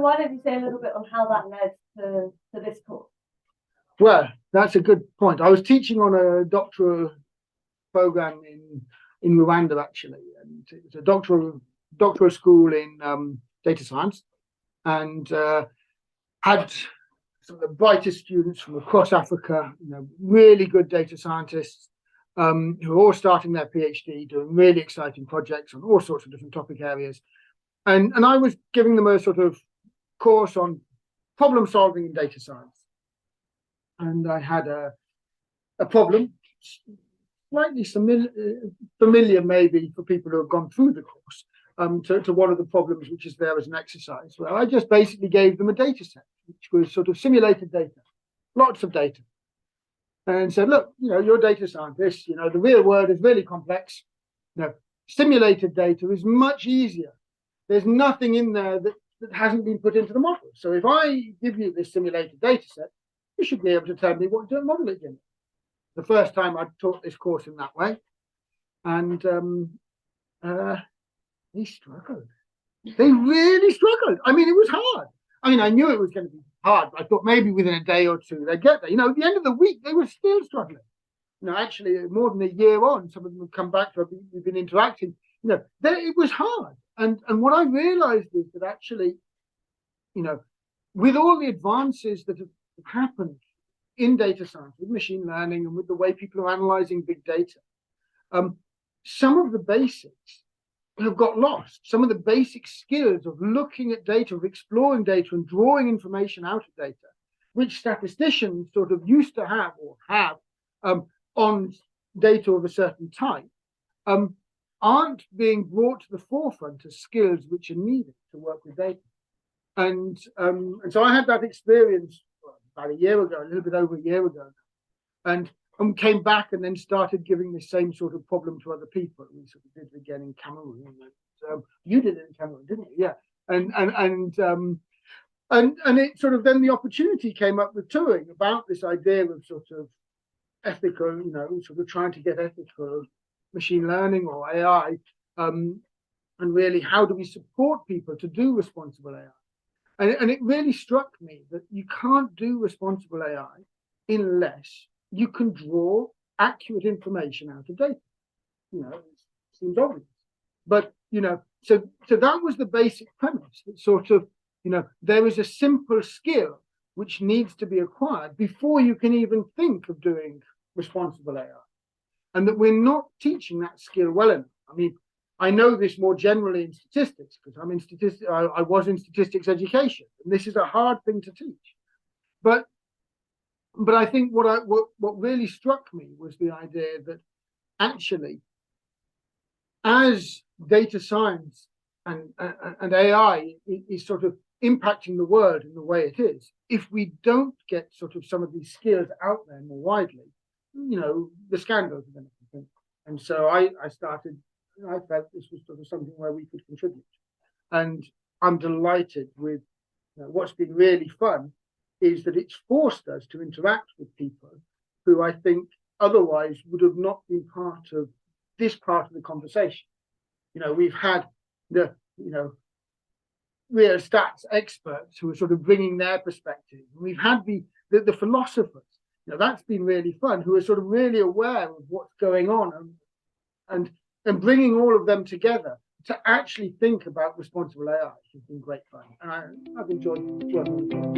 why don't you say a little bit on how that led to this course? Well, that's a good point. I was teaching on a doctoral program in Rwanda, actually, and it was a doctoral school in data science, and had some of the brightest students from across Africa, really good data scientists, who are all starting their PhD, doing really exciting projects on all sorts of different topic areas. And I was giving them a sort of course on problem solving in data science. And I had a problem, slightly familiar maybe for people who have gone through the course, to one of the problems which is there as an exercise. Well, I just basically gave them a data set, which was sort of simulated data, lots of data. And said, look, you're a data scientist, the real world is really complex. Simulated data is much easier. There's nothing in there that hasn't been put into the model. So if I give you this simulated data set, you should be able to tell me what to model it in. The first time I taught this course in that way, and they struggled. They really struggled. I mean, it was hard. I mean, I knew it was going to be hard. But I thought maybe within a day or two they'd get there. At the end of the week, they were still struggling. Actually, more than a year on, some of them would come back to we've been interacting. It was hard. And what I realized is that actually, with all the advances that have happened in data science, with machine learning, and with the way people are analyzing big data, some of the basics have got lost. Some of the basic skills of looking at data, of exploring data and drawing information out of data, which statisticians sort of used to have or have on data of a certain type, aren't being brought to the forefront as skills which are needed to work with data. And so I had that experience about a year ago, a little bit over a year ago, and came back and then started giving the same sort of problem to other people. We sort of did it again in Cameroon. You did it in Cameroon, didn't you? Yeah. And it sort of then the opportunity came up with touring about this idea of sort of ethical, sort of trying to get ethical machine learning or AI, and really how do we support people to do responsible AI? And it really struck me that you can't do responsible AI unless you can draw accurate information out of data. It seems obvious. But, so that was the basic premise, that sort of, there is a simple skill which needs to be acquired before you can even think of doing responsible AI. And that we're not teaching that skill well enough. I mean, I know this more generally in statistics because I'm in statistics. I was in statistics education, and this is a hard thing to teach. But I think what really struck me was the idea that actually, as data science and AI is sort of impacting the world in the way it is, if we don't get sort of some of these skills out there more widely, the scandals are going to continue. And so I felt this was sort of something where we could contribute. And I'm delighted with what's been really fun is that it's forced us to interact with people who I think otherwise would have not been part of this part of the conversation. We've had the, real stats experts who are sort of bringing their perspective. We've had the philosophers. That's been really fun, who are sort of really aware of what's going on and bringing all of them together to actually think about responsible AI has been great fun. And I've enjoyed working with them.